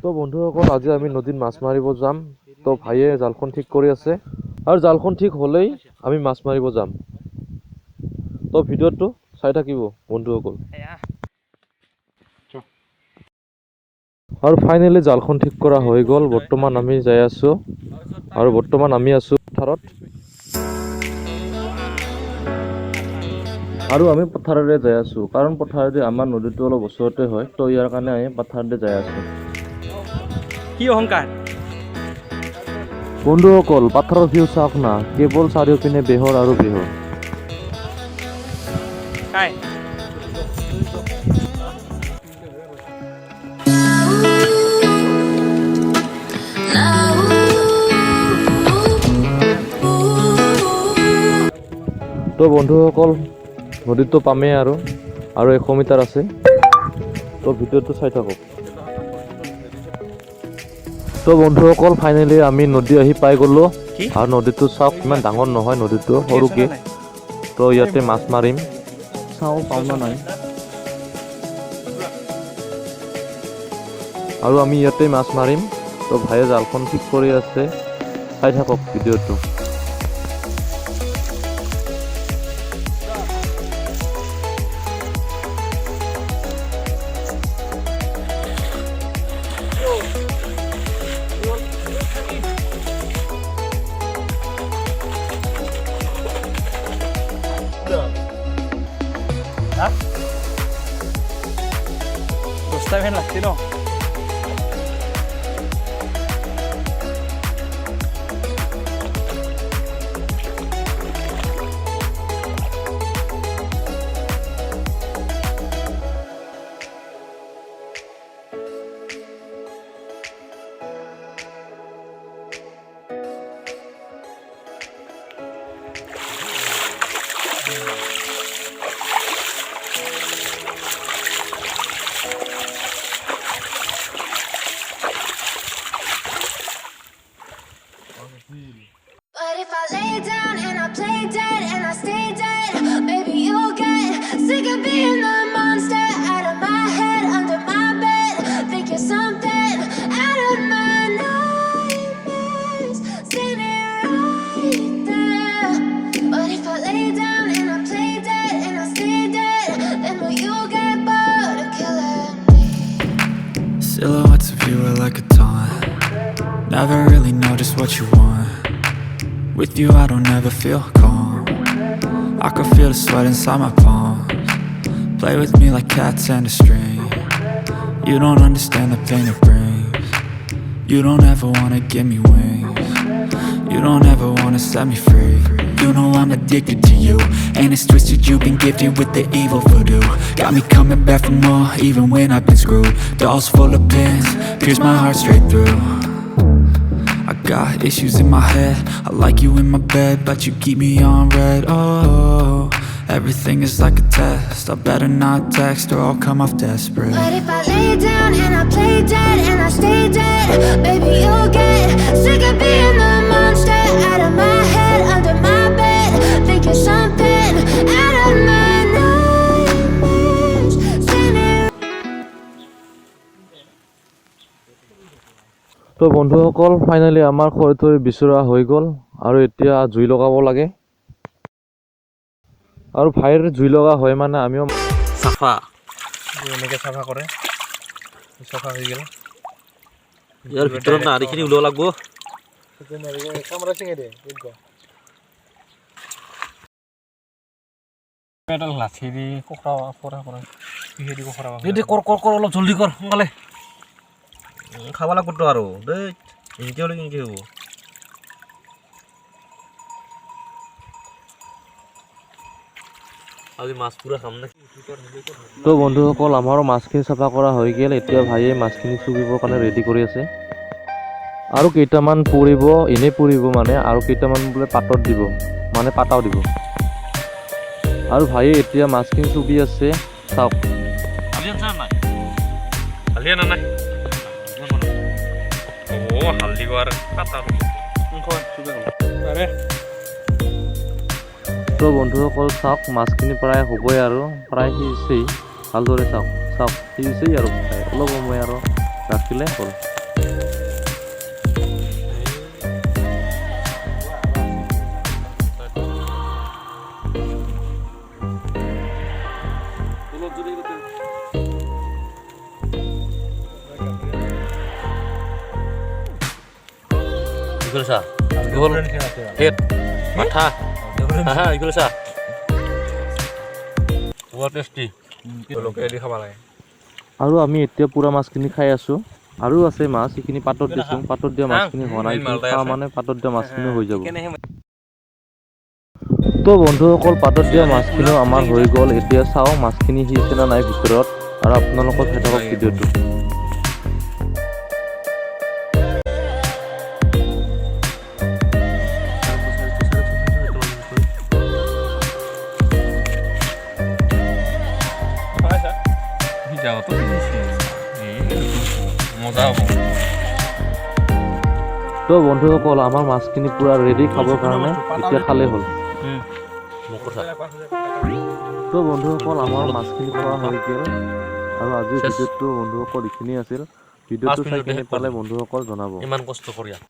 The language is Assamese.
তো বন্ধুসকল আজি আমি নদীত মাছ মাৰিব যাম। তো ভাইয়ে জালখন ঠিক কৰি আছে আৰু জালখন ঠিক হ'লেই আমি মাছ মাৰিব যাম। তো ভিডিঅ'টো চাই থাকিব বন্ধুসকল। আৰু ফাইনেলি জালখন ঠিক কৰা হৈ গ'ল। বৰ্তমান আমি যাই আছো আৰু বৰ্তমান আমি আছো পথাৰত আৰু আমি পথাৰেৰে যাই আছো কাৰণ পথাৰেদি আমাৰ নদীটো অলপ ওচৰতে হয়। তো ইয়াৰ কাৰণে আমি পথাৰেদি যাই আছো। কি অহংকাৰ বন্ধুসকল পথাৰৰ ভিউ চাওক না, কেৱল চাৰিওপিনে বেহৰ আৰু বেহৰ। কাই তো বন্ধুসকল নদীটো পামেই আৰু 100 মিটাৰ আছে। তো ভিডিঅ'টো চাই থাকক। তো বন্ধুসকল ফাইনেলি আমি নদী আহি পাই গ'লো আৰু নদীটো চাওক ইমান ডাঙৰ নহয়, নদীটো সৰুকে। তো ইয়াতে মাছ মাৰিম, চাও পাও না নাই। আৰু আমি ইয়াতে মাছ মাৰিম। তো ভাইয়ে জালখন ঠিক কৰি আছে, চাই থাকক ভিডিঅ'টো। দহটা ভেন লাগছে ন But if I lay down and I play dead and I stay dead, maybe you'll get sick of being the monster out of my head, under my bed. Think you're something out of my nightmares, standing right there. But if I lay down and I play dead and I stay dead, then will you get bored of killing me? Silhouettes of you are like a taunt. Never really know just what you want. With you I don't ever feel calm. I can feel the sweat inside my palms. Play with me like cats and a string. You don't understand the pain it brings. You don't ever wanna give me wings. You don't ever wanna set me free. You know I'm addicted to you, and it's twisted, you've been gifted with the evil voodoo. Got me coming back for more, even when I've been screwed. Dolls full of pins, pierce my heart straight through. I got issues in my head, I like you in my bed, but you keep me on red. Oh, everything is like a test, I better not text or I'll come off desperate. But if I lay down and I play dead and I stay dead, baby you'll get sick of being the monster out of my head, under my bed. Think you're something out of my nightmares, standing. তো বন্ধুসকল ফাইনেলি আমাৰ খৰি বিচৰা হৈ গ'ল আৰু এতিয়া জুই লগাব লাগে। আৰু ভাইৰ জুই লগা হয় মানে আমিও চাফা এনেকৈ চাফা কৰে, চাফা হৈ গ'ল। ইয়াৰ ভিতৰত নাৰিখিনি ওলাব লাগিব। কামৰা চিঙি দে পেডাল লাঠি দি কোখৰা কৰা কিহেদি কোখৰা কৰ অলপ জলদি কৰ সোনকালে। খাব লাগবতো আৰু দেই, এনেকৈ হ'লে কেনেকৈ হ'ব? আজি মাছ পুৰা খাম নেকি? তো বন্ধুসকল আমাৰো মাছখিনি চাফা কৰা হৈ গ'ল। এতিয়া ভাইয়ে মাছখিনি চুবিবৰ কাৰণে ৰেডি কৰি আছে। আৰু কেইটামান পুৰিব, এনেই পুৰিব মানে, আৰু কেইটামান বোলে পাতত দিব, মানে পাতাও দিব। আৰু ভাইয়ে এতিয়া মাছখিনি চুবি আছে, চাওক। হালধি গোৱাৰ পাতা তো বন্ধুসকল চাওক মাছখিনি প্ৰায় হ'বই আৰু প্ৰায় সিজিছেই। ভালদৰে চাওক সিজিছেই আৰু অলপ সময় আৰু ৰাখিলে হ'ল। ইগুলো চা ইগুলো হেড মাথা হ্যাঁ ইগুলো চা বহুত টেষ্টি লোকে দি খাব লাগে। আৰু আমি এতিয়া পুৰা মাছখিনি খাই আছোঁ। আৰু আছে মাছ, সেইখিনি পাতত দিছোঁ। পাতত দিয়া মাছখিনি হোৱা নাই, খোৱা মানে পাতত দিয়া মাছখিনি হৈ যাব। তো বন্ধুসকল, পাতত দিয়া মাছখিনিও আমাৰ হৈ গ'ল। এতিয়া চাওঁ মাছখিনি সিজিছে নে নাই ভিতৰত, আৰু আপোনালোকৰ চাই থাকক ভিডিঅ'টো। মজা হ'ব। তো বন্ধুসকল, আমাৰ মাছখিনি পুৰা ৰেডি খাবৰ কাৰণে, এতিয়া খালেই হ'ল। তো বন্ধুসকল, আমাৰ মাছখিনি খোৱা হৈ গ'ল। আৰু আজিৰ ভিডিঅ'টো বন্ধুসকল এইখিনিয়ে আছিল। ভিডিঅ'টো চাই কেনে পালে বন্ধুসকল জনাব। ইমান কষ্ট কৰি